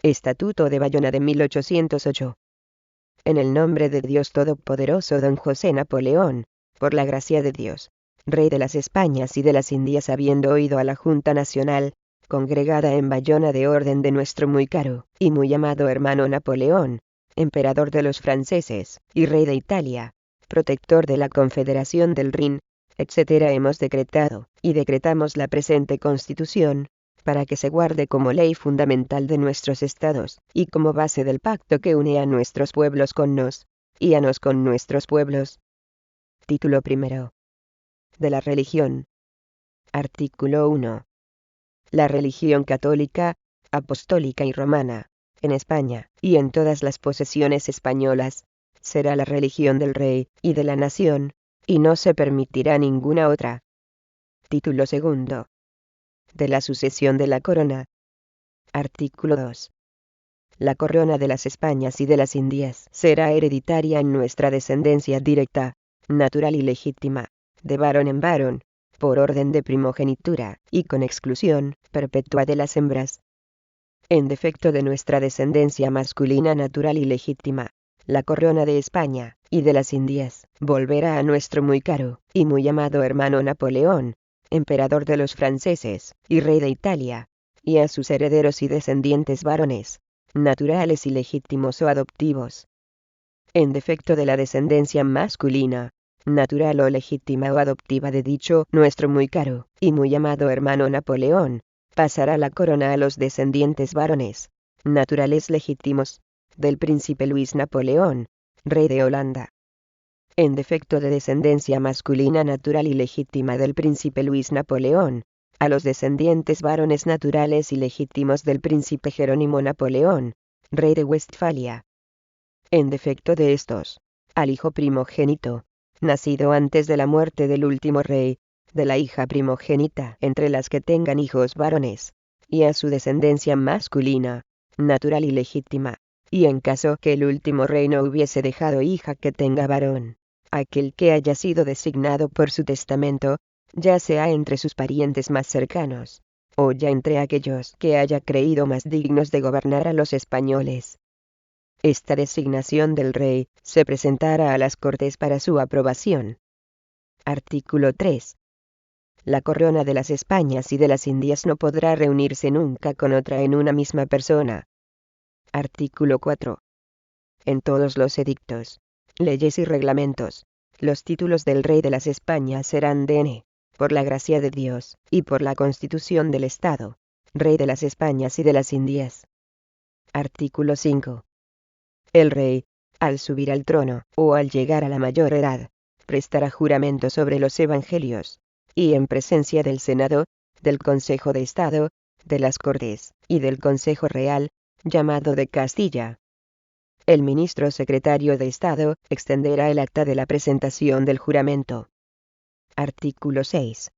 Estatuto de Bayona de 1808. En el nombre de Dios Todopoderoso, don José Napoleón, por la gracia de Dios, Rey de las Españas y de las Indias, habiendo oído a la Junta Nacional, congregada en Bayona de orden de nuestro muy caro y muy amado hermano Napoleón, emperador de los franceses y rey de Italia, protector de la Confederación del Rin, etc., hemos decretado y decretamos la presente Constitución, para que se guarde como ley fundamental de nuestros estados, y como base del pacto que une a nuestros pueblos con nos, y a nos con nuestros pueblos. Título primero. De la religión. Artículo 1. La religión católica, apostólica y romana, en España, y en todas las posesiones españolas, será la religión del rey y de la nación, y no se permitirá ninguna otra. Título segundo. De la sucesión de la corona. Artículo 2. La corona de las Españas y de las Indias será hereditaria en nuestra descendencia directa, natural y legítima, de varón en varón, por orden de primogenitura, y con exclusión perpetua de las hembras. En defecto de nuestra descendencia masculina natural y legítima, la corona de España y de las Indias volverá a nuestro muy caro y muy amado hermano Napoleón, emperador de los franceses y rey de Italia, y a sus herederos y descendientes varones, naturales y legítimos o adoptivos. En defecto de la descendencia masculina, natural o legítima o adoptiva de dicho nuestro muy caro y muy amado hermano Napoleón, pasará la corona a los descendientes varones, naturales legítimos, del príncipe Luis Napoleón, rey de Holanda. En defecto de descendencia masculina natural y legítima del príncipe Luis Napoleón, a los descendientes varones naturales y legítimos del príncipe Jerónimo Napoleón, rey de Westfalia. En defecto de estos, al hijo primogénito, nacido antes de la muerte del último rey, de la hija primogénita entre las que tengan hijos varones, y a su descendencia masculina, natural y legítima, y en caso que el último rey no hubiese dejado hija que tenga varón, aquel que haya sido designado por su testamento, ya sea entre sus parientes más cercanos, o ya entre aquellos que haya creído más dignos de gobernar a los españoles. Esta designación del rey se presentará a las Cortes para su aprobación. Artículo 3. La corona de las Españas y de las Indias no podrá reunirse nunca con otra en una misma persona. Artículo 4. En todos los edictos, leyes y reglamentos, los títulos del rey de las Españas serán de por la gracia de Dios, y por la Constitución del Estado, rey de las Españas y de las Indias. Artículo 5. El rey, al subir al trono, o al llegar a la mayor edad, prestará juramento sobre los evangelios, y en presencia del Senado, del Consejo de Estado, de las Cortes, y del Consejo Real, llamado de Castilla. El ministro secretario de Estado extenderá el acta de la presentación del juramento. Artículo 6.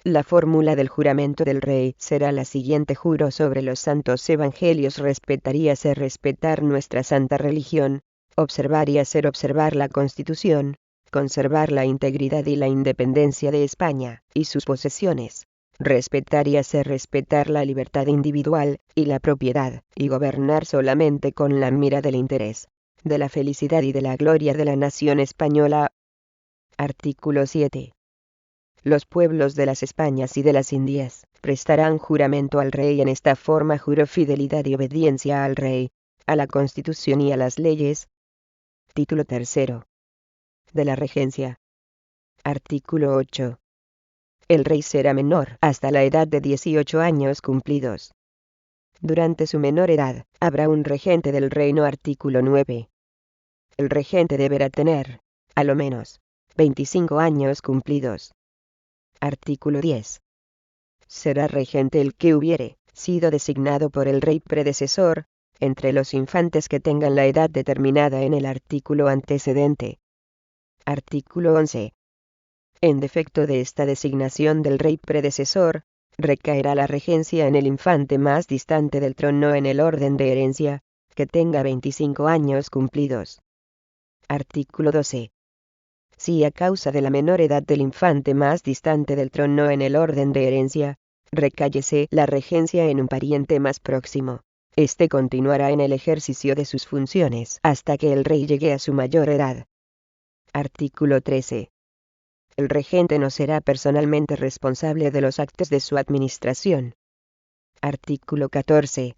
La fórmula del juramento del rey será la siguiente: juro sobre los santos evangelios respetaríase respetar nuestra santa religión, observar y hacer observar la Constitución, conservar la integridad y la independencia de España y sus posesiones, respetar y hacer respetar la libertad individual y la propiedad, y gobernar solamente con la mira del interés, de la felicidad y de la gloria de la nación española. Artículo 7. Los pueblos de las Españas y de las Indias prestarán juramento al rey en esta forma: juro fidelidad y obediencia al rey, a la Constitución y a las leyes. Título tercero. De la regencia. Artículo 8. El rey será menor hasta la edad de 18 años cumplidos. Durante su menor edad, habrá un regente del reino. Artículo 9. El regente deberá tener, a lo menos, 25 años cumplidos. Artículo 10. Será regente el que hubiere sido designado por el rey predecesor, entre los infantes que tengan la edad determinada en el artículo antecedente. Artículo 11. En defecto de esta designación del rey predecesor, recaerá la regencia en el infante más distante del trono en el orden de herencia, que tenga 25 años cumplidos. Artículo 12. Si a causa de la menor edad del infante más distante del trono en el orden de herencia, recáyese la regencia en un pariente más próximo, Este continuará en el ejercicio de sus funciones hasta que el rey llegue a su mayor edad. Artículo 13. El regente no será personalmente responsable de los actos de su administración. Artículo 14.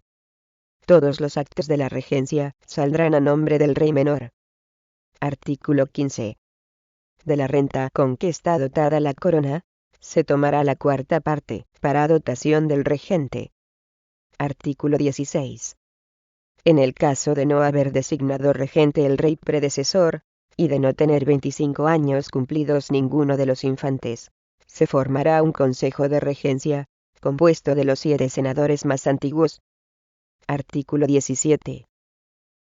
Todos los actos de la regencia saldrán a nombre del rey menor. Artículo 15. De la renta con que está dotada la corona, se tomará la cuarta parte, para dotación del regente. Artículo 16. En el caso de no haber designado regente el rey predecesor, y de no tener 25 años cumplidos ninguno de los infantes, se formará un consejo de regencia, compuesto de los 7 senadores más antiguos. Artículo 17.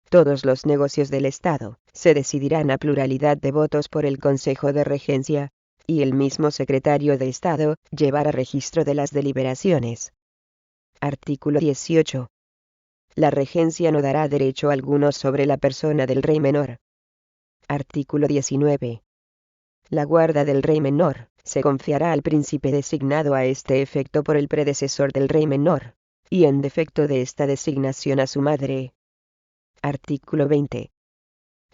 Todos los negocios del Estado se decidirán a pluralidad de votos por el Consejo de Regencia, y el mismo secretario de Estado llevará registro de las deliberaciones. Artículo 18. La regencia no dará derecho alguno sobre la persona del rey menor. Artículo 19. La guarda del rey menor se confiará al príncipe designado a este efecto por el predecesor del rey menor, y en defecto de esta designación a su madre. Artículo 20.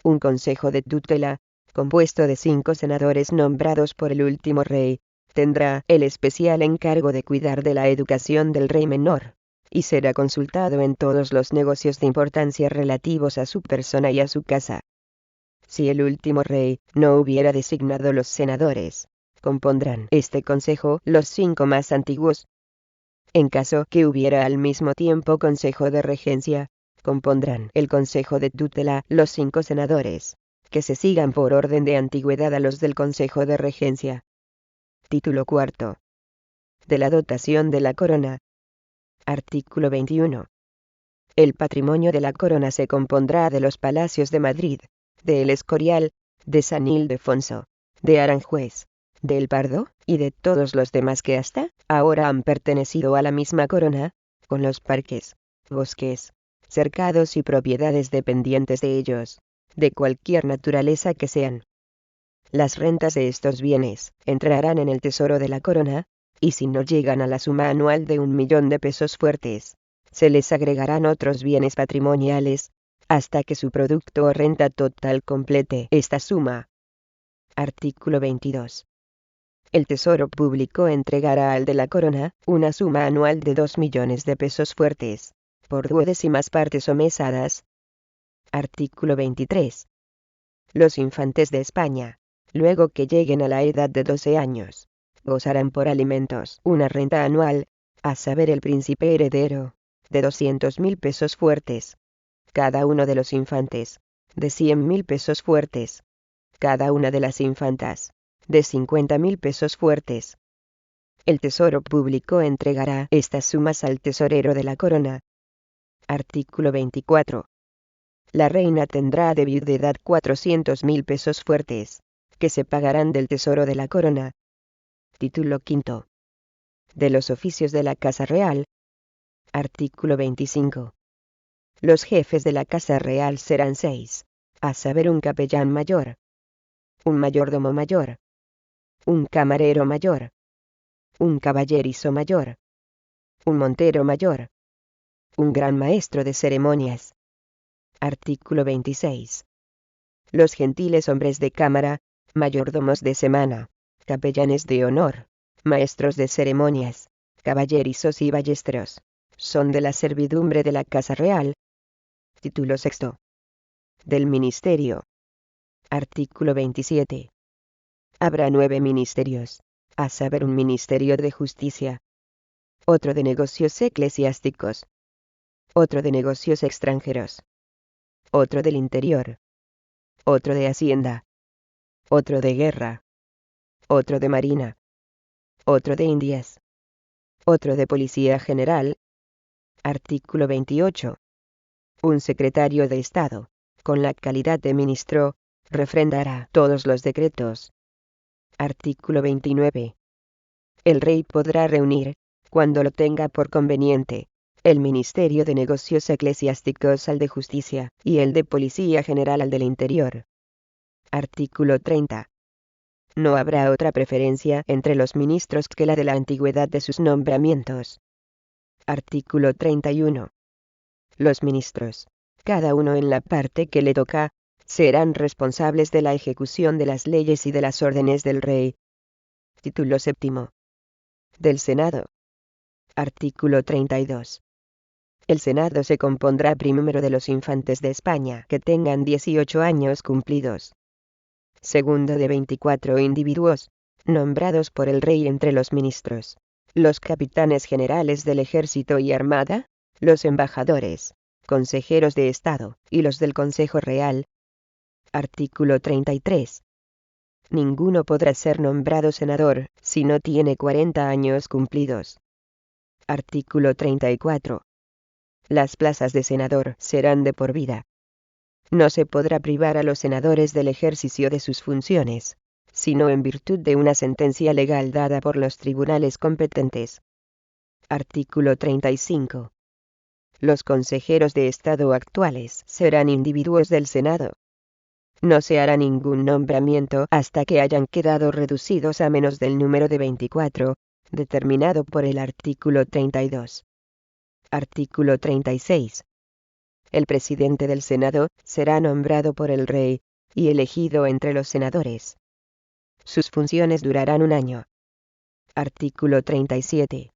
Un consejo de tutela, compuesto de 5 senadores nombrados por el último rey, tendrá el especial encargo de cuidar de la educación del rey menor, y será consultado en todos los negocios de importancia relativos a su persona y a su casa. Si el último rey no hubiera designado los senadores, compondrán este consejo los 5 más antiguos. En caso que hubiera al mismo tiempo consejo de regencia, compondrán el consejo de tutela los 5 senadores, que se sigan por orden de antigüedad a los del consejo de regencia. Título cuarto. De la dotación de la corona. Artículo 21. El patrimonio de la corona se compondrá de los palacios de Madrid, de El Escorial, de San Ildefonso, de Aranjuez, de El Pardo, y de todos los demás que hasta ahora han pertenecido a la misma corona, con los parques, bosques, cercados y propiedades dependientes de ellos, de cualquier naturaleza que sean. Las rentas de estos bienes entrarán en el tesoro de la corona, y si no llegan a la suma anual de 1.000.000 de pesos fuertes, se les agregarán otros bienes patrimoniales, hasta que su producto o renta total complete esta suma. Artículo 22. El Tesoro Público entregará al de la Corona una suma anual de 2.000.000 de pesos fuertes, por duodécimas partes o mesadas. Artículo 23. Los infantes de España, luego que lleguen a la edad de 12 años, gozarán por alimentos una renta anual, a saber el príncipe heredero, de 200.000 pesos fuertes. Cada uno de los infantes, de 100.000 pesos fuertes. Cada una de las infantas, de 50.000 pesos fuertes. El Tesoro Público entregará estas sumas al tesorero de la corona. Artículo 24. La reina tendrá de viudedad 400.000 pesos fuertes, que se pagarán del tesoro de la corona. Título quinto. De los oficios de la Casa Real. Artículo 25. Los jefes de la Casa Real serán 6, a saber un capellán mayor, un mayordomo mayor, un camarero mayor, un caballerizo mayor, un montero mayor, un gran maestro de ceremonias. Artículo 26. Los gentiles hombres de cámara, mayordomos de semana, capellanes de honor, maestros de ceremonias, caballerizos y ballesteros, son de la servidumbre de la Casa Real. Título sexto. Del Ministerio. Artículo 27. Habrá 9 ministerios, a saber un ministerio de justicia, otro de negocios eclesiásticos, otro de negocios extranjeros, otro del interior, otro de hacienda, otro de guerra, otro de marina, otro de indias, otro de policía general. Artículo 28. Un secretario de Estado, con la calidad de ministro, refrendará todos los decretos. Artículo 29. El rey podrá reunir, cuando lo tenga por conveniente, el Ministerio de Negocios Eclesiásticos al de Justicia, y el de Policía General al del Interior. Artículo 30. No habrá otra preferencia entre los ministros que la de la antigüedad de sus nombramientos. Artículo 31. Los ministros, cada uno en la parte que le toca, serán responsables de la ejecución de las leyes y de las órdenes del rey. Título séptimo. Del Senado. Artículo 32. El Senado se compondrá primero de los infantes de España que tengan 18 años cumplidos. Segundo de 24 individuos, nombrados por el rey entre los ministros, los capitanes generales del ejército y armada, los embajadores, consejeros de Estado, y los del Consejo Real. Artículo 33. Ninguno podrá ser nombrado senador, si no tiene 40 años cumplidos. Artículo 34. Las plazas de senador serán de por vida. No se podrá privar a los senadores del ejercicio de sus funciones, sino en virtud de una sentencia legal dada por los tribunales competentes. Artículo 35. Los consejeros de Estado actuales serán individuos del Senado. No se hará ningún nombramiento hasta que hayan quedado reducidos a menos del número de 24, determinado por el artículo 32. Artículo 36. El presidente del Senado será nombrado por el rey, y elegido entre los senadores. Sus funciones durarán un año. Artículo 37.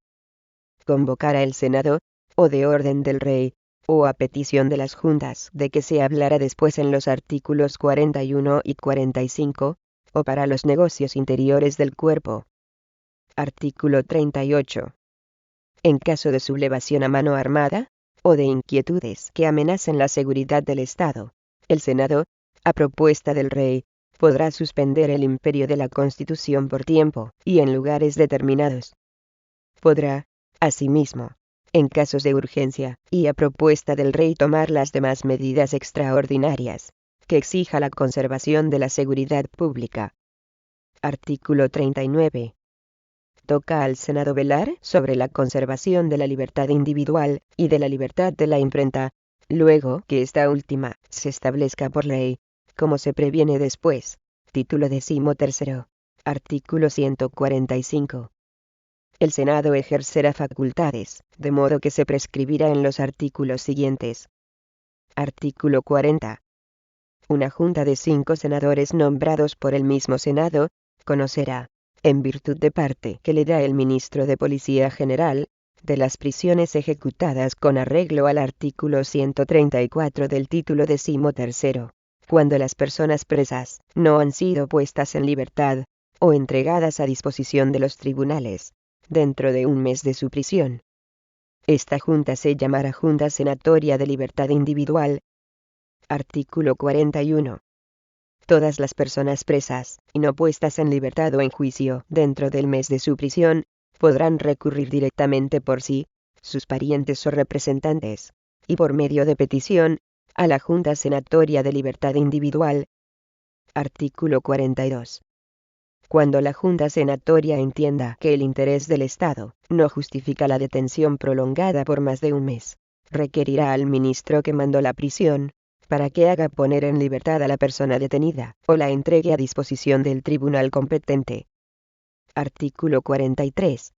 Convocar el Senado, o de orden del rey, o a petición de las juntas de que se hablará después en los artículos 41 y 45, o para los negocios interiores del cuerpo. Artículo 38. En caso de sublevación a mano armada, o de inquietudes que amenacen la seguridad del Estado, el Senado, a propuesta del rey, podrá suspender el imperio de la Constitución por tiempo, y en lugares determinados. Podrá, asimismo, en casos de urgencia, y a propuesta del rey tomar las demás medidas extraordinarias, que exija la conservación de la seguridad pública. Artículo 39. Toca al Senado velar sobre la conservación de la libertad individual, y de la libertad de la imprenta, luego que esta última se establezca por ley, como se previene después. Título 13. Artículo 145. El Senado ejercerá facultades, de modo que se prescribirá en los artículos siguientes. Artículo 40. Una junta de 5 senadores nombrados por el mismo Senado, conocerá, en virtud de parte que le da el ministro de Policía General, de las prisiones ejecutadas con arreglo al artículo 134 del título 13, cuando las personas presas no han sido puestas en libertad, o entregadas a disposición de los tribunales, dentro de un mes de su prisión. Esta junta se llamará Junta Senatoria de Libertad Individual. Artículo 41. Todas las personas presas, y no puestas en libertad o en juicio dentro del mes de su prisión, podrán recurrir directamente por sí, sus parientes o representantes, y por medio de petición, a la Junta Senatoria de Libertad Individual. Artículo 42. Cuando la Junta Senatoria entienda que el interés del Estado no justifica la detención prolongada por más de un mes, requerirá al ministro que mandó la prisión, para que haga poner en libertad a la persona detenida, o la entregue a disposición del tribunal competente. Artículo 43.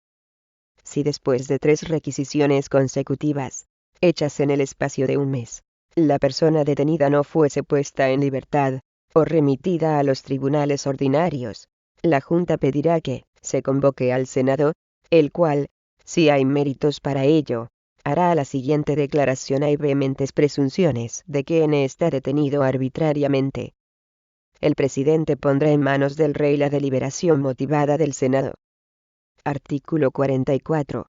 Si después de 3 requisiciones consecutivas, hechas en el espacio de un mes, la persona detenida no fuese puesta en libertad, o remitida a los tribunales ordinarios, la Junta pedirá que se convoque al Senado, el cual, si hay méritos para ello, hará la siguiente declaración: hay vehementes presunciones de que N está detenido arbitrariamente. El presidente pondrá en manos del rey la deliberación motivada del Senado. Artículo 44.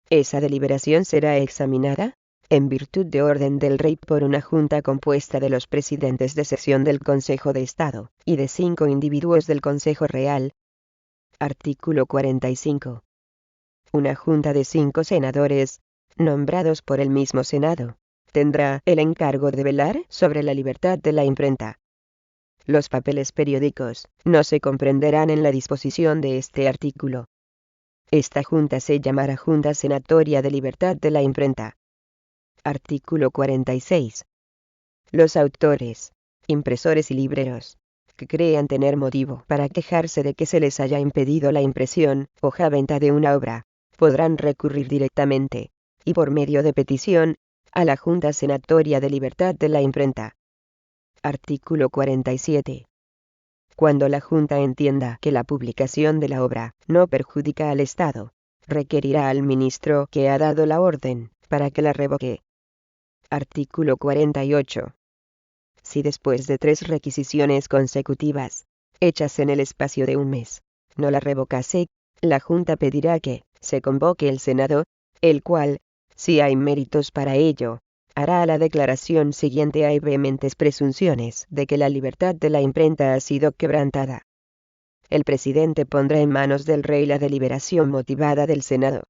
Esa deliberación será examinada, en virtud de orden del rey, por una junta compuesta de los presidentes de sesión del Consejo de Estado, y de 5 individuos del Consejo Real. Artículo 45. Una junta de 5 senadores, nombrados por el mismo Senado, tendrá el encargo de velar sobre la libertad de la imprenta. Los papeles periódicos no se comprenderán en la disposición de este artículo. Esta junta se llamará Junta Senatoria de Libertad de la Imprenta. Artículo 46. Los autores, impresores y libreros, que crean tener motivo para quejarse de que se les haya impedido la impresión o venta de una obra, podrán recurrir directamente, y por medio de petición, a la Junta Senatoria de Libertad de la Imprenta. Artículo 47. Cuando la Junta entienda que la publicación de la obra no perjudica al Estado, requerirá al ministro que ha dado la orden para que la revoque. Artículo 48. Si después de 3 requisiciones consecutivas, hechas en el espacio de un mes, no la revocase, la Junta pedirá que se convoque el Senado, el cual, si hay méritos para ello, hará la declaración siguiente: hay vehementes presunciones de que la libertad de la imprenta ha sido quebrantada. El presidente pondrá en manos del rey la deliberación motivada del Senado.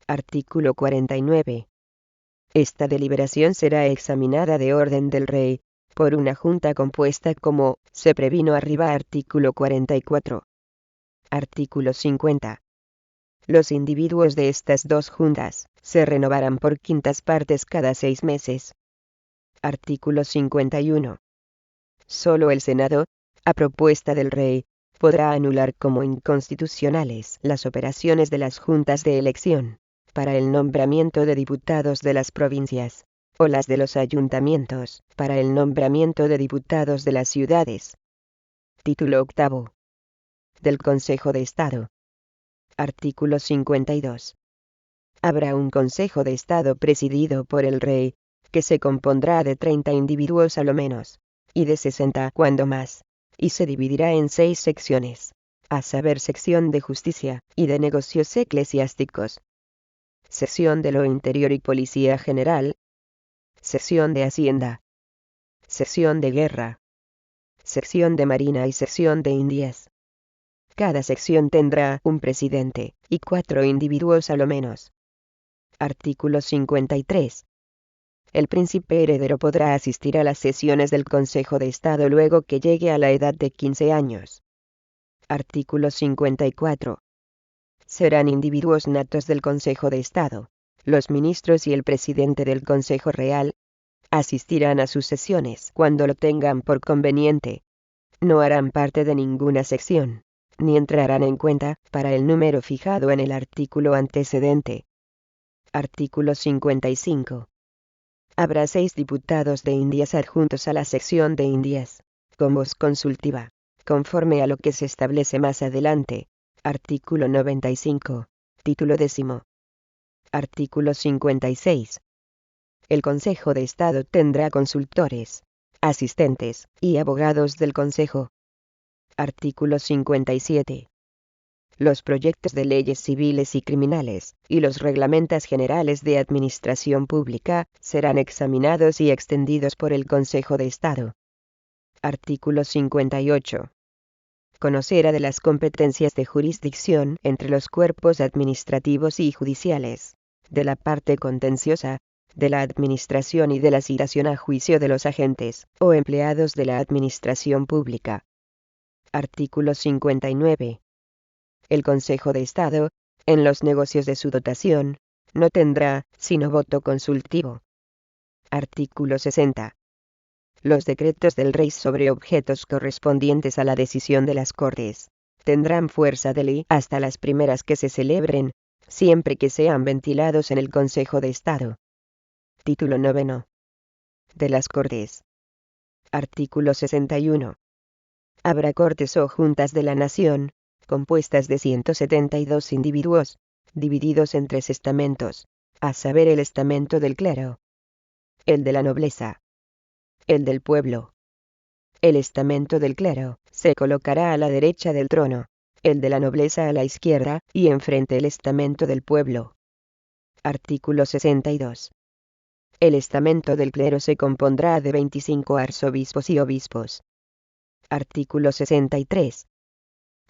Artículo 49. Esta deliberación será examinada de orden del rey, por una junta compuesta como se previno arriba. Artículo 44. Artículo 50. Los individuos de estas 2 juntas se renovarán por quintas partes cada 6 meses. Artículo 51. Solo el Senado, a propuesta del rey, podrá anular como inconstitucionales las operaciones de las juntas de elección para el nombramiento de diputados de las provincias, o las de los ayuntamientos para el nombramiento de diputados de las ciudades. Título octavo. Del Consejo de Estado. Artículo 52. Habrá un Consejo de Estado presidido por el Rey, que se compondrá de 30 individuos a lo menos, y de 60 cuando más, y se dividirá en 6 secciones, a saber: sección de justicia y de negocios eclesiásticos, sección de lo interior y policía general, sección de hacienda, sección de guerra, sección de marina y sección de indias. Cada sección tendrá un presidente y 4 individuos a lo menos. Artículo 53. El príncipe heredero podrá asistir a las sesiones del Consejo de Estado luego que llegue a la edad de 15 años. Artículo 54. Serán individuos natos del Consejo de Estado. Los ministros y el presidente del Consejo Real asistirán a sus sesiones cuando lo tengan por conveniente. No harán parte de ninguna sección, ni entrarán en cuenta para el número fijado en el artículo antecedente. Artículo 55. Habrá 6 diputados de Indias adjuntos a la sección de Indias, con voz consultiva, conforme a lo que se establece más adelante. Artículo 95. Título 10. Artículo 56. El Consejo de Estado tendrá consultores, asistentes y abogados del Consejo. Artículo 57. Los proyectos de leyes civiles y criminales, y los reglamentos generales de administración pública, serán examinados y extendidos por el Consejo de Estado. Artículo 58. Conocerá de las competencias de jurisdicción entre los cuerpos administrativos y judiciales, de la parte contenciosa, de la administración y de la citación a juicio de los agentes o empleados de la administración pública. Artículo 59. El Consejo de Estado, en los negocios de su dotación, no tendrá sino voto consultivo. Artículo 60. Los decretos del Rey sobre objetos correspondientes a la decisión de las Cortes tendrán fuerza de ley hasta las primeras que se celebren, siempre que sean ventilados en el Consejo de Estado. Título 9. De las Cortes. Artículo 61. Habrá Cortes o Juntas de la Nación, compuestas de 172 individuos, divididos en 3 estamentos, a saber: el estamento del clero, el de la nobleza, el del pueblo. El estamento del clero se colocará a la derecha del trono, el de la nobleza a la izquierda, y enfrente el estamento del pueblo. Artículo 62. El estamento del clero se compondrá de 25 arzobispos y obispos. Artículo 63.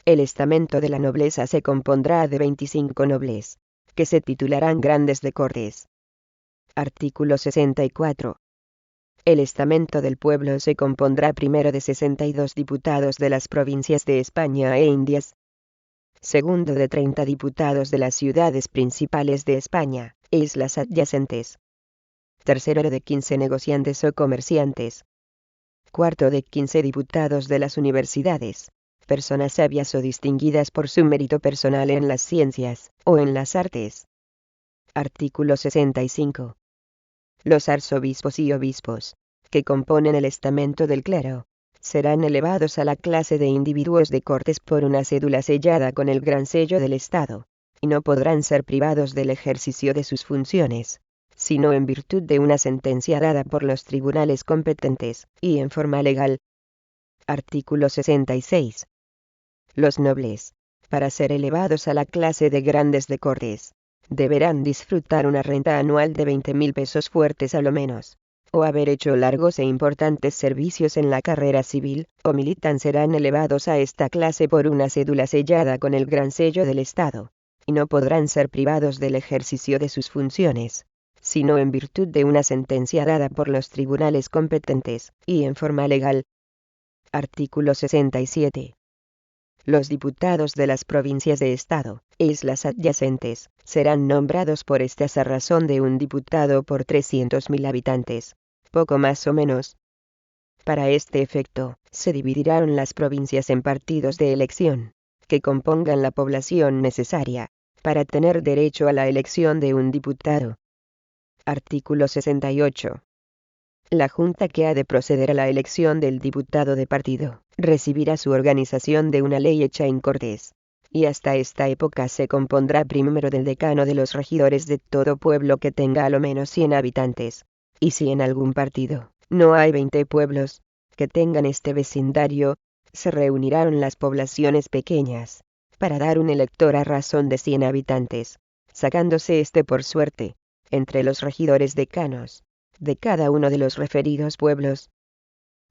El estamento de la nobleza se compondrá de 25 nobles, que se titularán grandes de Cortes. Artículo 64. El estamento del pueblo se compondrá primero de 62 diputados de las provincias de España e Indias, segundo de 30 diputados de las ciudades principales de España e islas adyacentes, tercero de 15 negociantes o comerciantes, cuarto de 15 diputados de las universidades, personas sabias o distinguidas por su mérito personal en las ciencias o en las artes. Artículo 65. Los arzobispos y obispos, que componen el estamento del clero, serán elevados a la clase de individuos de cortes por una cédula sellada con el gran sello del Estado, y no podrán ser privados del ejercicio de sus funciones, sino en virtud de una sentencia dada por los tribunales competentes, y en forma legal. Artículo 66. Los nobles, para ser elevados a la clase de grandes de cortes, deberán disfrutar una renta anual de 20.000 pesos fuertes a lo menos, o haber hecho largos e importantes servicios en la carrera civil, o militan. Serán elevados a esta clase por una cédula sellada con el gran sello del Estado, y no podrán ser privados del ejercicio de sus funciones, sino en virtud de una sentencia dada por los tribunales competentes, y en forma legal. Artículo 67. Los diputados de las provincias de Estado, islas adyacentes, serán nombrados por estas a razón de un diputado por 300.000 habitantes, poco más o menos. Para este efecto, se dividirán las provincias en partidos de elección, que compongan la población necesaria, para tener derecho a la elección de un diputado. Artículo 68. La Junta que ha de proceder a la elección del diputado de partido, recibirá su organización de una ley hecha en Cortes, y hasta esta época se compondrá primero del decano de los regidores de todo pueblo que tenga a lo menos 100 habitantes, y si en algún partido no hay 20 pueblos que tengan este vecindario, se reunirán las poblaciones pequeñas, para dar un elector a razón de 100 habitantes, sacándose este por suerte, entre los regidores decanos de cada uno de los referidos pueblos.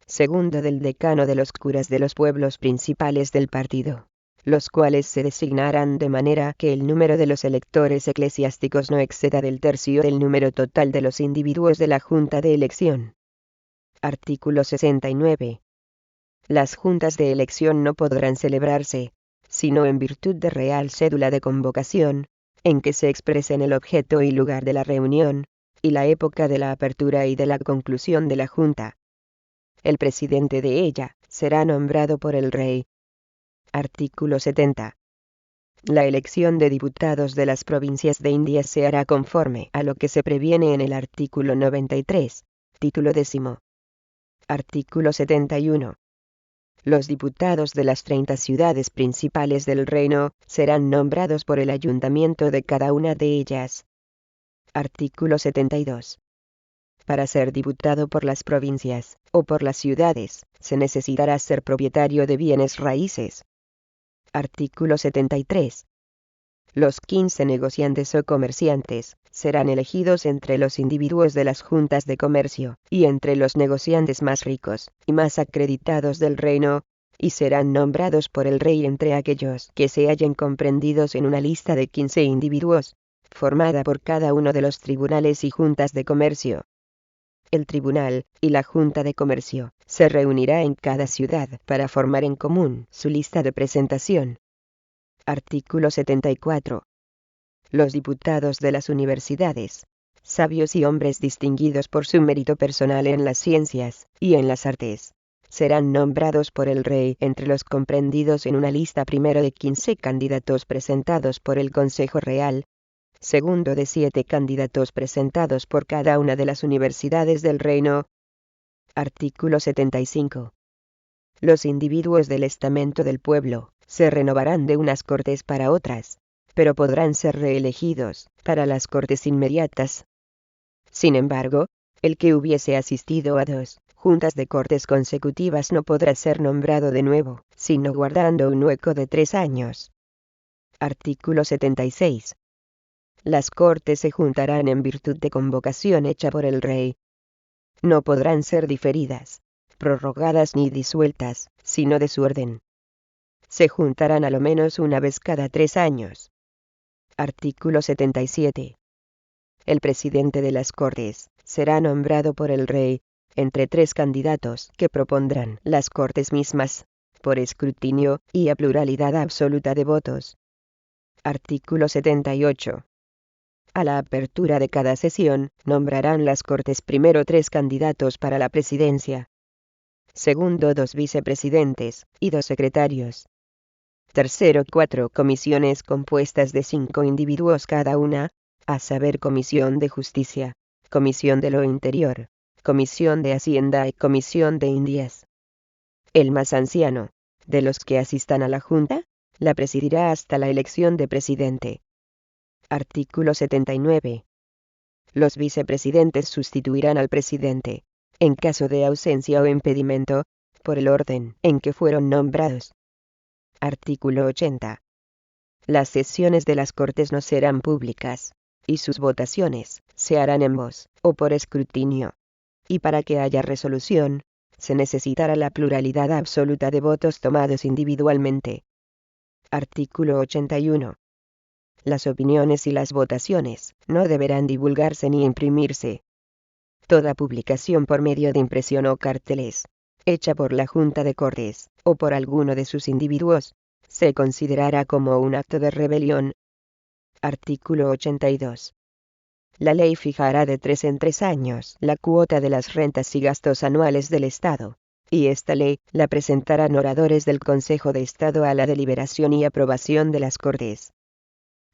Segundo, del decano de los curas de los pueblos principales del partido, los cuales se designarán de manera que el número de los electores eclesiásticos no exceda del tercio del número total de los individuos de la Junta de Elección. Artículo 69. Las juntas de elección no podrán celebrarse, sino en virtud de real cédula de convocación, en que se expresen el objeto y lugar de la reunión, y la época de la apertura y de la conclusión de la Junta. El presidente de ella será nombrado por el rey. Artículo 70. La elección de diputados de las provincias de Indias se hará conforme a lo que se previene en el artículo 93, título 10. Artículo 71. Los diputados de las 30 ciudades principales del reino serán nombrados por el ayuntamiento de cada una de ellas. Artículo 72. Para ser diputado por las provincias, o por las ciudades, se necesitará ser propietario de bienes raíces. Artículo 73. Los 15 negociantes o comerciantes serán elegidos entre los individuos de las juntas de comercio, y entre los negociantes más ricos y más acreditados del reino, y serán nombrados por el rey entre aquellos que se hallen comprendidos en una lista de 15 individuos, formada por cada uno de los tribunales y juntas de comercio. El tribunal y la junta de comercio se reunirá en cada ciudad para formar en común su lista de presentación. Artículo 74. Los diputados de las universidades, sabios y hombres distinguidos por su mérito personal en las ciencias y en las artes, serán nombrados por el rey entre los comprendidos en una lista primero de 15 candidatos presentados por el Consejo Real, segundo de 7 candidatos presentados por cada una de las universidades del reino. Artículo 75. Los individuos del estamento del pueblo se renovarán de unas cortes para otras, pero podrán ser reelegidos para las cortes inmediatas. Sin embargo, el que hubiese asistido a 2 juntas de cortes consecutivas no podrá ser nombrado de nuevo, sino guardando un hueco de 3 años. Artículo 76. Las cortes se juntarán en virtud de convocación hecha por el rey. No podrán ser diferidas, prorrogadas ni disueltas, sino de su orden. Se juntarán a lo menos una vez cada 3 años. Artículo 77. El presidente de las Cortes será nombrado por el rey, entre 3 candidatos que propondrán las Cortes mismas, por escrutinio y a pluralidad absoluta de votos. Artículo 78. A la apertura de cada sesión, nombrarán las Cortes primero 3 candidatos para la presidencia. Segundo 2 vicepresidentes y 2 secretarios. Tercero 4 comisiones compuestas de 5 individuos cada una, a saber Comisión de Justicia, Comisión de lo Interior, Comisión de Hacienda y Comisión de Indias. El más anciano, de los que asistan a la Junta, la presidirá hasta la elección de presidente. Artículo 79. Los vicepresidentes sustituirán al presidente, en caso de ausencia o impedimento, por el orden en que fueron nombrados. Artículo 80. Las sesiones de las Cortes no serán públicas, y sus votaciones se harán en voz o por escrutinio. Y para que haya resolución, se necesitará la pluralidad absoluta de votos tomados individualmente. Artículo 81. Las opiniones y las votaciones no deberán divulgarse ni imprimirse. Toda publicación por medio de impresión o carteles, hecha por la Junta de Cortes, o por alguno de sus individuos, se considerará como un acto de rebelión. Artículo 82. La ley fijará de 3 en 3 años la cuota de las rentas y gastos anuales del Estado, y esta ley la presentarán oradores del Consejo de Estado a la deliberación y aprobación de las Cortes.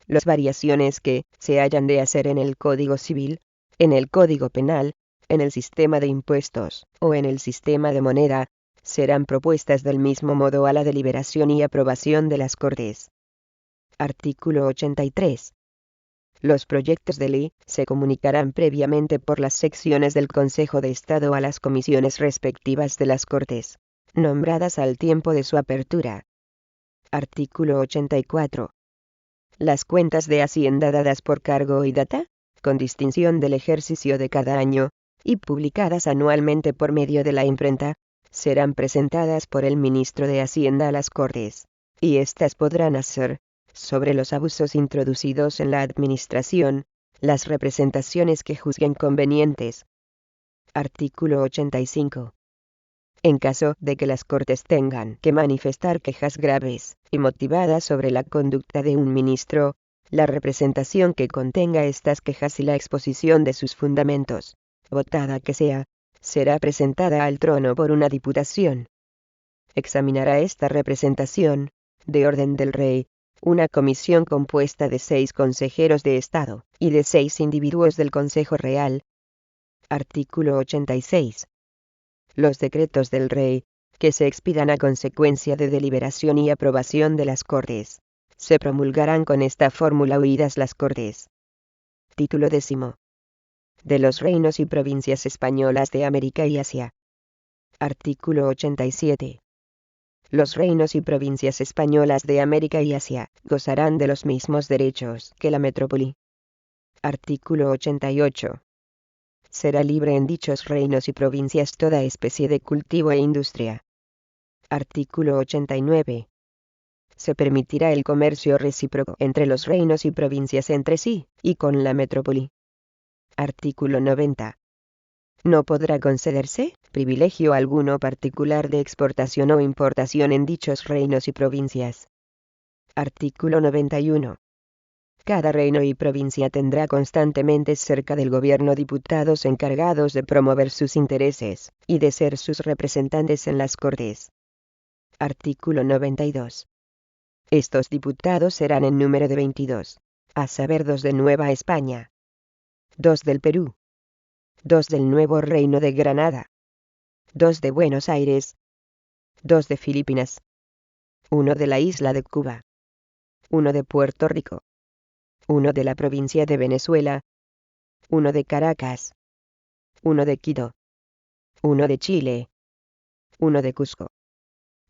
Las variaciones que se hayan de hacer en el Código Civil, en el Código Penal, en el sistema de impuestos o en el sistema de moneda, serán propuestas del mismo modo a la deliberación y aprobación de las Cortes. Artículo 83. Los proyectos de ley se comunicarán previamente por las secciones del Consejo de Estado a las comisiones respectivas de las Cortes, nombradas al tiempo de su apertura. Artículo 84. Las cuentas de Hacienda dadas por cargo y data, con distinción del ejercicio de cada año, y publicadas anualmente por medio de la imprenta, serán presentadas por el ministro de Hacienda a las Cortes, y éstas podrán hacer, sobre los abusos introducidos en la administración, las representaciones que juzguen convenientes. Artículo 85. En caso de que las Cortes tengan que manifestar quejas graves y motivadas sobre la conducta de un ministro, la representación que contenga estas quejas y la exposición de sus fundamentos, votada que sea, será presentada al trono por una diputación. Examinará esta representación, de orden del Rey, una comisión compuesta de 6 consejeros de Estado y de 6 individuos del Consejo Real. Artículo 86. Los decretos del Rey, que se expidan a consecuencia de deliberación y aprobación de las Cortes, se promulgarán con esta fórmula oídas las Cortes. Título 10. De los reinos y provincias españolas de América y Asia. Artículo 87. Los reinos y provincias españolas de América y Asia gozarán de los mismos derechos que la metrópoli. Artículo 88. Será libre en dichos reinos y provincias toda especie de cultivo e industria. Artículo 89. Se permitirá el comercio recíproco entre los reinos y provincias entre sí, y con la metrópoli. Artículo 90. No podrá concederse privilegio alguno particular de exportación o importación en dichos reinos y provincias. Artículo 91. Cada reino y provincia tendrá constantemente cerca del gobierno diputados encargados de promover sus intereses, y de ser sus representantes en las Cortes. Artículo 92. Estos diputados serán en número de 22, a saber 2 de Nueva España, 2 del Perú, 2 del Nuevo Reino de Granada, 2 de Buenos Aires, 2 de Filipinas, 1 de la isla de Cuba, 1 de Puerto Rico, 1 de la provincia de Venezuela, 1 de Caracas, 1 de Quito, 1 de Chile, 1 de Cusco,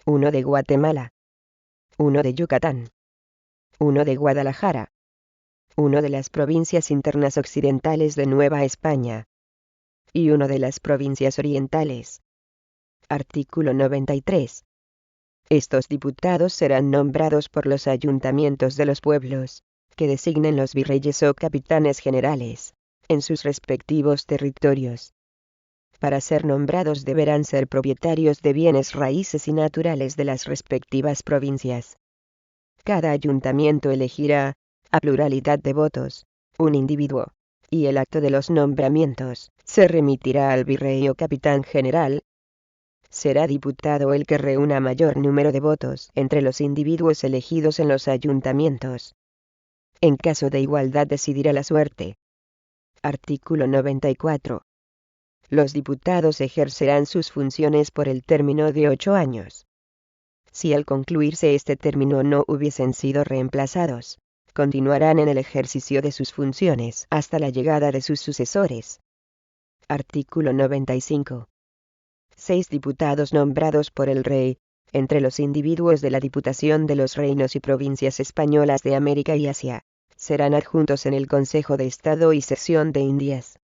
1 de Guatemala, 1 de Yucatán, 1 de Guadalajara, 1 de las provincias internas occidentales de Nueva España, y 1 de las provincias orientales. Artículo 93. Estos diputados serán nombrados por los ayuntamientos de los pueblos, que designen los virreyes o capitanes generales, en sus respectivos territorios. Para ser nombrados deberán ser propietarios de bienes raíces y naturales de las respectivas provincias. Cada ayuntamiento elegirá, a pluralidad de votos, un individuo, y el acto de los nombramientos se remitirá al virrey o capitán general. Será diputado el que reúna mayor número de votos entre los individuos elegidos en los ayuntamientos. En caso de igualdad decidirá la suerte. Artículo 94. Los diputados ejercerán sus funciones por el término de 8 años. Si al concluirse este término no hubiesen sido reemplazados, continuarán en el ejercicio de sus funciones hasta la llegada de sus sucesores. Artículo 95. 6 diputados nombrados por el Rey, entre los individuos de la Diputación de los Reinos y Provincias Españolas de América y Asia, serán adjuntos en el Consejo de Estado y Sesión de Indias.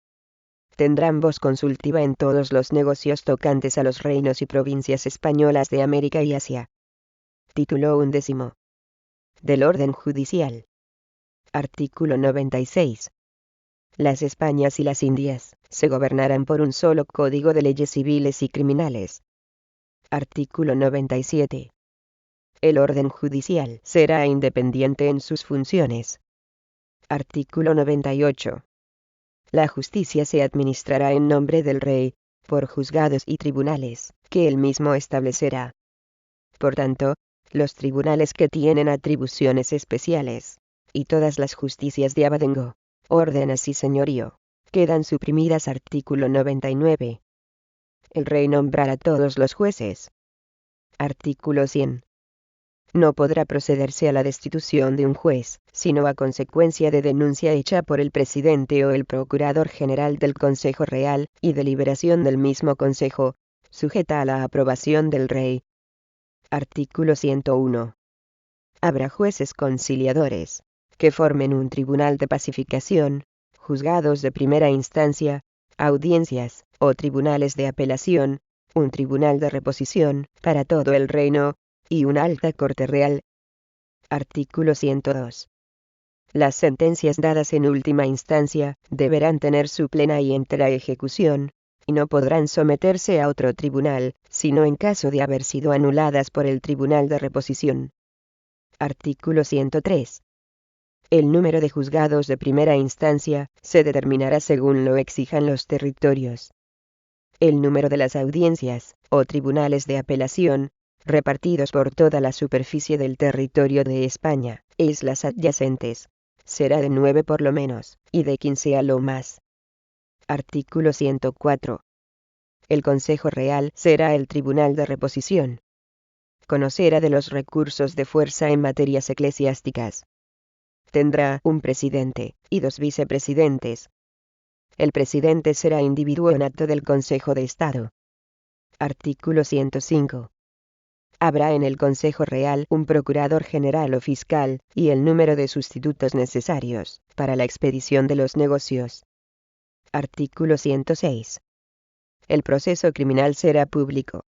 Tendrán voz consultiva en todos los negocios tocantes a los reinos y provincias españolas de América y Asia. Título 11. Del orden judicial. Artículo 96. Las Españas y las Indias se gobernarán por un solo código de leyes civiles y criminales. Artículo 97. El orden judicial será independiente en sus funciones. Artículo 98. La justicia se administrará en nombre del Rey, por juzgados y tribunales, que él mismo establecerá. Por tanto, los tribunales que tienen atribuciones especiales, y todas las justicias de abadengo, órdenes y señorío, quedan suprimidas. Artículo 99. El Rey nombrará a todos los jueces. Artículo 100. No podrá procederse a la destitución de un juez, sino a consecuencia de denuncia hecha por el presidente o el procurador general del Consejo Real, y deliberación del mismo Consejo, sujeta a la aprobación del Rey. Artículo 101. Habrá jueces conciliadores, que formen un tribunal de pacificación, juzgados de primera instancia, audiencias, o tribunales de apelación, un tribunal de reposición, para todo el reino, y una alta corte real. Artículo 102. Las sentencias dadas en última instancia deberán tener su plena y entera ejecución, y no podrán someterse a otro tribunal, sino en caso de haber sido anuladas por el tribunal de reposición. Artículo 103. El número de juzgados de primera instancia se determinará según lo exijan los territorios. El número de las audiencias, o tribunales de apelación, repartidos por toda la superficie del territorio de España, islas adyacentes, será de 9 por lo menos, y de 15 a lo más. Artículo 104. El Consejo Real será el tribunal de reposición. Conocerá de los recursos de fuerza en materias eclesiásticas. Tendrá un presidente, y 2 vicepresidentes. El presidente será individuo nato del Consejo de Estado. Artículo 105. Habrá en el Consejo Real un procurador general o fiscal, y el número de sustitutos necesarios, para la expedición de los negocios. Artículo 106. El proceso criminal será público.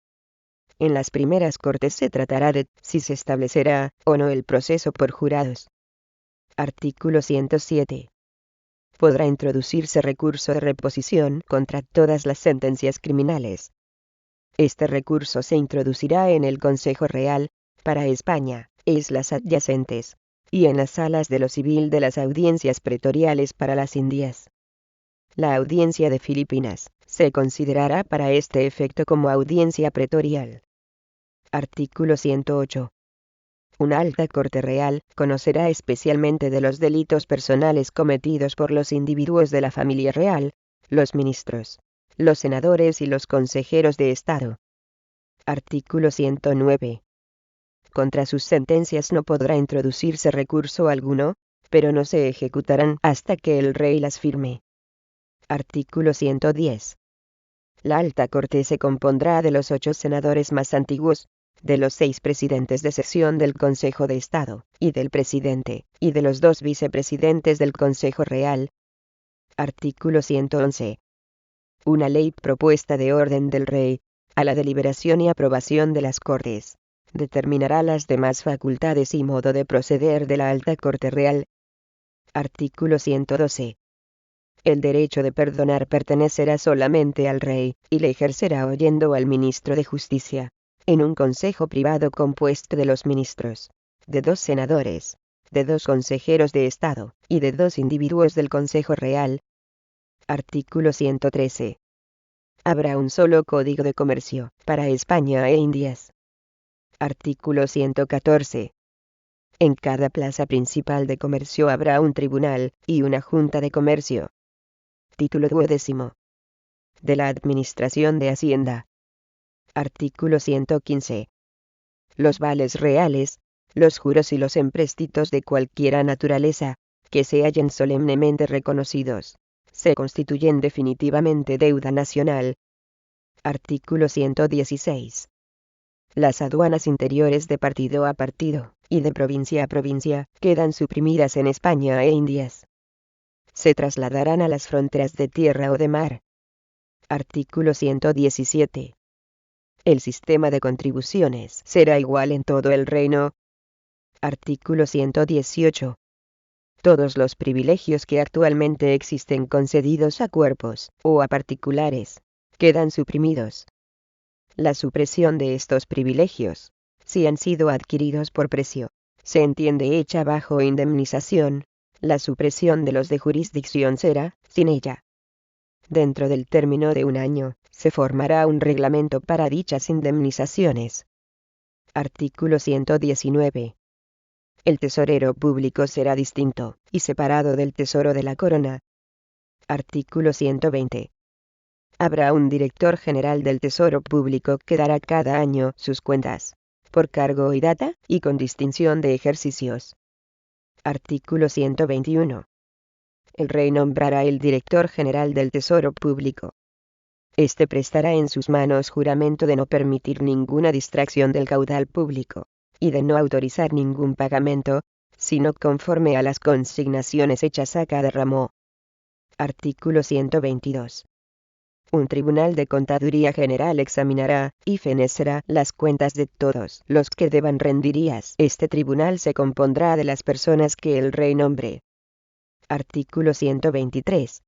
En las primeras cortes se tratará de si se establecerá o no el proceso por jurados. Artículo 107. Podrá introducirse recurso de reposición contra todas las sentencias criminales. Este recurso se introducirá en el Consejo Real, para España, islas adyacentes, y en las salas de lo civil de las audiencias pretoriales para las Indias. La audiencia de Filipinas se considerará para este efecto como audiencia pretorial. Artículo 108. Una alta corte real conocerá especialmente de los delitos personales cometidos por los individuos de la familia real, los ministros, los senadores y los consejeros de Estado. Artículo 109. Contra sus sentencias no podrá introducirse recurso alguno, pero no se ejecutarán hasta que el Rey las firme. Artículo 110. La alta corte se compondrá de los 8 senadores más antiguos, de los 6 presidentes de sesión del Consejo de Estado, y del presidente, y de los 2 vicepresidentes del Consejo Real. Artículo 111. Una ley propuesta de orden del Rey, a la deliberación y aprobación de las Cortes, determinará las demás facultades y modo de proceder de la alta Corte Real. Artículo 112. El derecho de perdonar pertenecerá solamente al Rey, y le ejercerá oyendo al ministro de Justicia, en un consejo privado compuesto de los ministros, de 2 senadores, de 2 consejeros de Estado, y de 2 individuos del Consejo Real. Artículo 113. Habrá un solo Código de Comercio, para España e Indias. Artículo 114. En cada plaza principal de comercio habrá un tribunal, y una junta de comercio. Título 12. De la Administración de Hacienda. Artículo 115. Los vales reales, los juros y los empréstitos de cualquiera naturaleza, que se hallen solemnemente reconocidos, se constituyen definitivamente deuda nacional. Artículo 116. Las aduanas interiores de partido a partido, y de provincia a provincia, quedan suprimidas en España e Indias. Se trasladarán a las fronteras de tierra o de mar. Artículo 117. El sistema de contribuciones será igual en todo el reino. Artículo 118. Todos los privilegios que actualmente existen concedidos a cuerpos, o a particulares, quedan suprimidos. La supresión de estos privilegios, si han sido adquiridos por precio, se entiende hecha bajo indemnización. La supresión de los de jurisdicción será, sin ella. Dentro del término de un año, se formará un reglamento para dichas indemnizaciones. Artículo 119. El tesorero público será distinto, y separado del Tesoro de la Corona. Artículo 120. Habrá un director general del Tesoro Público que dará cada año sus cuentas, por cargo y data, y con distinción de ejercicios. Artículo 121. El Rey nombrará el director general del Tesoro Público. Este prestará en sus manos juramento de no permitir ninguna distracción del caudal público, y de no autorizar ningún pagamento, sino conforme a las consignaciones hechas a cada ramo. Artículo 122. Un tribunal de contaduría general examinará y fenecerá las cuentas de todos los que deban rendirías. Este tribunal se compondrá de las personas que el rey nombre. Artículo 123.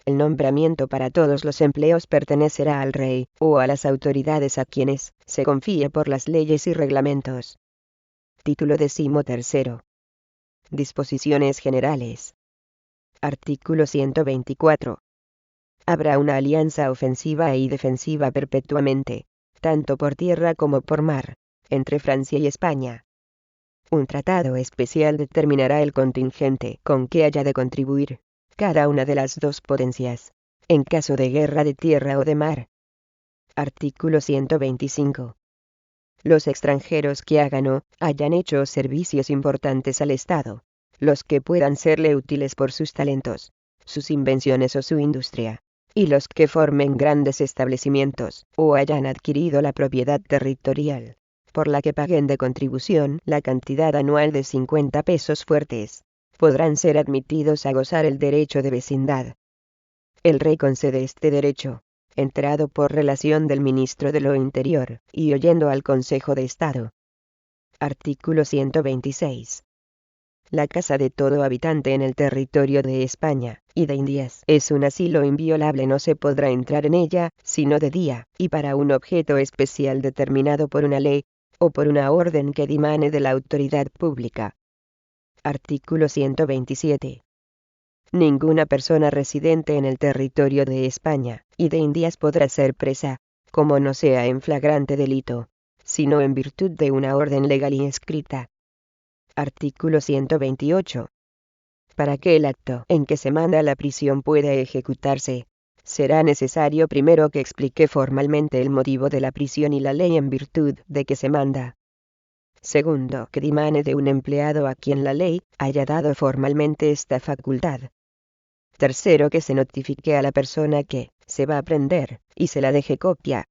El nombramiento para todos los empleos pertenecerá al rey, o a las autoridades a quienes se confíe por las leyes y reglamentos. Título 13. Disposiciones generales. Artículo 124. Habrá una alianza ofensiva y defensiva perpetuamente, tanto por tierra como por mar, entre Francia y España. Un tratado especial determinará el contingente con que haya de contribuir cada una de las dos potencias, en caso de guerra de tierra o de mar. Artículo 125. Los extranjeros que hagan o hayan hecho servicios importantes al Estado, los que puedan serle útiles por sus talentos, sus invenciones o su industria, y los que formen grandes establecimientos, o hayan adquirido la propiedad territorial, por la que paguen de contribución la cantidad anual de 50 pesos fuertes, podrán ser admitidos a gozar el derecho de vecindad. El rey concede este derecho, enterado por relación del ministro de lo Interior, y oyendo al Consejo de Estado. Artículo 126. La casa de todo habitante en el territorio de España y de Indias es un asilo inviolable. No se podrá entrar en ella, sino de día, y para un objeto especial determinado por una ley, o por una orden que dimane de la autoridad pública. Artículo 127. Ninguna persona residente en el territorio de España y de Indias podrá ser presa, como no sea en flagrante delito, sino en virtud de una orden legal y escrita. Artículo 128. Para que el acto en que se manda a la prisión pueda ejecutarse, será necesario primero que explique formalmente el motivo de la prisión y la ley en virtud de que se manda. Segundo, que dimane de un empleado a quien la ley haya dado formalmente esta facultad. Tercero, que se notifique a la persona que se va a prender, y se la deje copia.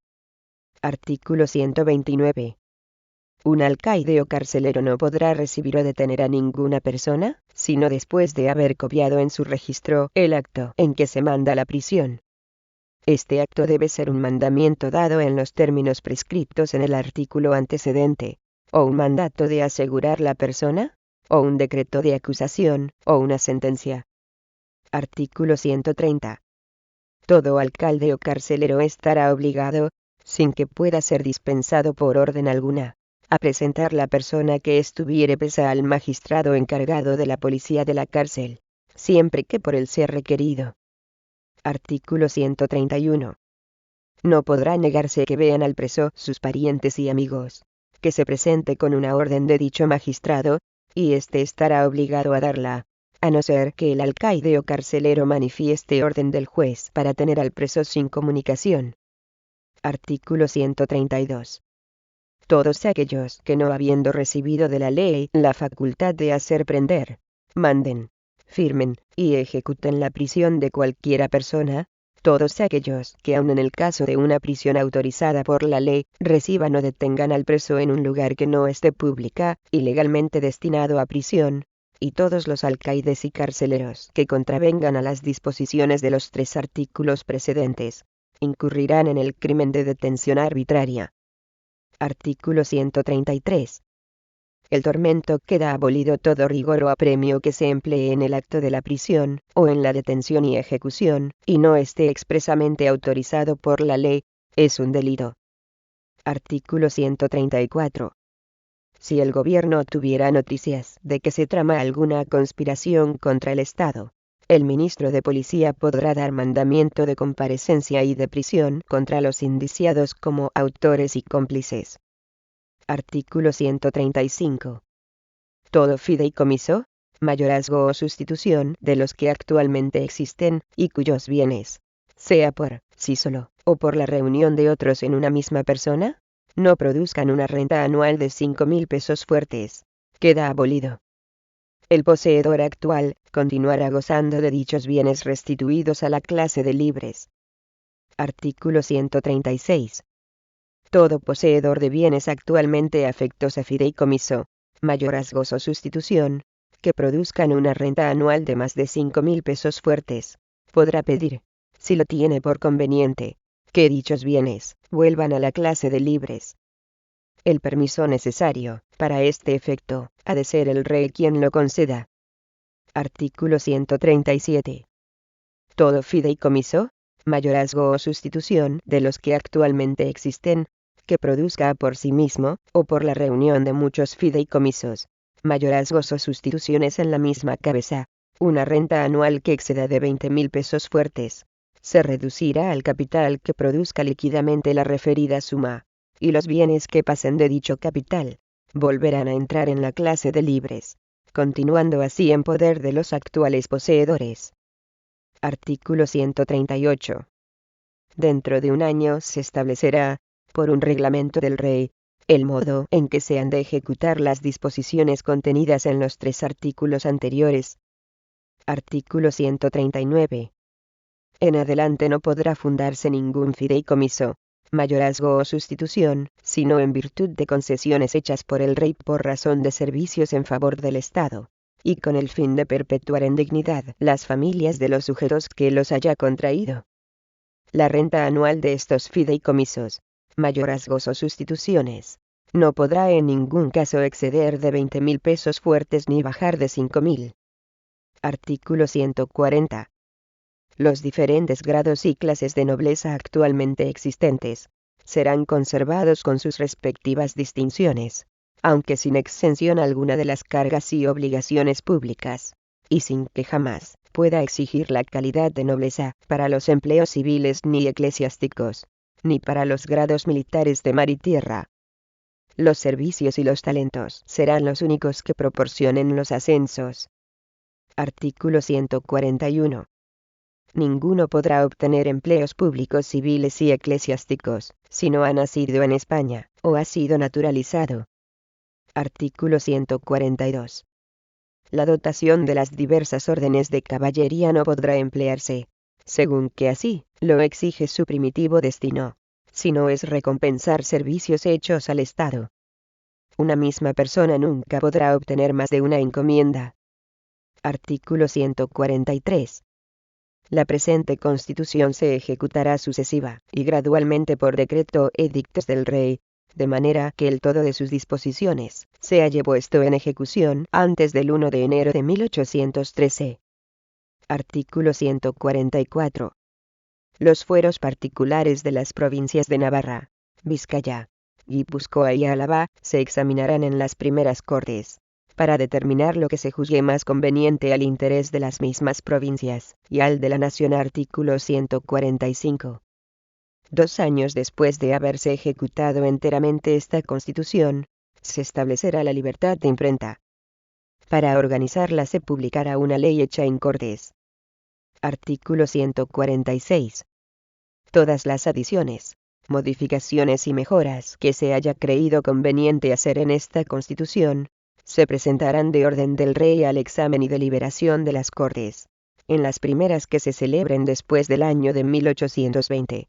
Artículo 129. Un alcaide o carcelero no podrá recibir o detener a ninguna persona, sino después de haber copiado en su registro el acto en que se manda la prisión. Este acto debe ser un mandamiento dado en los términos prescritos en el artículo antecedente, o un mandato de asegurar la persona, o un decreto de acusación, o una sentencia. Artículo 130. Todo alcalde o carcelero estará obligado, sin que pueda ser dispensado por orden alguna, a presentar la persona que estuviere presa al magistrado encargado de la policía de la cárcel, siempre que por él sea requerido. Artículo 131. No podrá negarse que vean al preso sus parientes y amigos, que se presente con una orden de dicho magistrado, y éste estará obligado a darla, a no ser que el alcaide o carcelero manifieste orden del juez para tener al preso sin comunicación. Artículo 132. Todos aquellos que no habiendo recibido de la ley la facultad de hacer prender, manden, firmen y ejecuten la prisión de cualquiera persona, todos aquellos que aun en el caso de una prisión autorizada por la ley, reciban o detengan al preso en un lugar que no esté pública y legalmente destinado a prisión, y todos los alcaides y carceleros que contravengan a las disposiciones de los 3 artículos precedentes, incurrirán en el crimen de detención arbitraria. Artículo 133. El tormento queda abolido todo rigor o apremio que se emplee en el acto de la prisión, o en la detención y ejecución, y no esté expresamente autorizado por la ley, es un delito. Artículo 134. Si el gobierno tuviera noticias de que se trama alguna conspiración contra el Estado, el ministro de Policía podrá dar mandamiento de comparecencia y de prisión contra los indiciados como autores y cómplices. Artículo 135. Todo fideicomiso, mayorazgo o sustitución de los que actualmente existen, y cuyos bienes, sea por sí solo, o por la reunión de otros en una misma persona, no produzcan una renta anual de 5.000 pesos fuertes, queda abolido. El poseedor actual continuará gozando de dichos bienes restituidos a la clase de libres. Artículo 136. Todo poseedor de bienes actualmente afectos a fideicomiso, mayorazgos o sustitución, que produzcan una renta anual de más de 5.000 pesos fuertes, podrá pedir, si lo tiene por conveniente, que dichos bienes vuelvan a la clase de libres. El permiso necesario para este efecto ha de ser el rey quien lo conceda. Artículo 137. Todo fideicomiso, mayorazgo o sustitución de los que actualmente existen, que produzca por sí mismo, o por la reunión de muchos fideicomisos, mayorazgos o sustituciones en la misma cabeza, una renta anual que exceda de 20.000 pesos fuertes, se reducirá al capital que produzca líquidamente la referida suma, y los bienes que pasen de dicho capital, volverán a entrar en la clase de libres, continuando así en poder de los actuales poseedores. Artículo 138. Dentro de un año se establecerá, por un reglamento del rey, el modo en que se han de ejecutar las disposiciones contenidas en los 3 artículos anteriores. Artículo 139. En adelante no podrá fundarse ningún fideicomiso, mayorazgo o sustitución, sino en virtud de concesiones hechas por el rey por razón de servicios en favor del Estado, y con el fin de perpetuar en dignidad las familias de los sujetos que los haya contraído. La renta anual de estos fideicomisos, mayorazgos o sustituciones, no podrá en ningún caso exceder de 20.000 pesos fuertes ni bajar de 5.000. Artículo 140. Los diferentes grados y clases de nobleza actualmente existentes serán conservados con sus respectivas distinciones, aunque sin exención alguna de las cargas y obligaciones públicas, y sin que jamás pueda exigir la calidad de nobleza para los empleos civiles ni eclesiásticos, ni para los grados militares de mar y tierra. Los servicios y los talentos serán los únicos que proporcionen los ascensos. Artículo 141. Ninguno podrá obtener empleos públicos civiles y eclesiásticos, si no ha nacido en España, o ha sido naturalizado. Artículo 142. La dotación de las diversas órdenes de caballería no podrá emplearse, según que así lo exige su primitivo destino, si no es recompensar servicios hechos al Estado. Una misma persona nunca podrá obtener más de una encomienda. Artículo 143. La presente Constitución se ejecutará sucesiva y gradualmente por decreto o edictos del Rey, de manera que el todo de sus disposiciones se haya puesto en ejecución antes del 1 de enero de 1813. Artículo 144. Los fueros particulares de las provincias de Navarra, Vizcaya, Guipúzcoa y Álava se examinarán en las primeras Cortes, para determinar lo que se juzgue más conveniente al interés de las mismas provincias, y al de la nación. Artículo 145. 2 años después de haberse ejecutado enteramente esta Constitución, se establecerá la libertad de imprenta. Para organizarla se publicará una ley hecha en Cortes. Artículo 146. Todas las adiciones, modificaciones y mejoras que se haya creído conveniente hacer en esta Constitución, se presentarán de orden del Rey al examen y deliberación de las Cortes, en las primeras que se celebren después del año de 1820.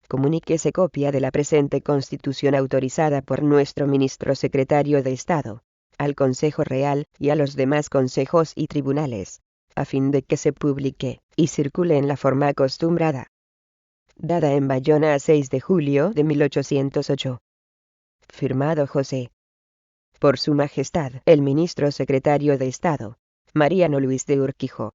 Comuníquese copia de la presente Constitución autorizada por nuestro Ministro Secretario de Estado, al Consejo Real y a los demás consejos y tribunales, a fin de que se publique y circule en la forma acostumbrada. Dada en Bayona a 6 de julio de 1808. Firmado José. Por Su Majestad, el Ministro Secretario de Estado, Mariano Luis de Urquijo.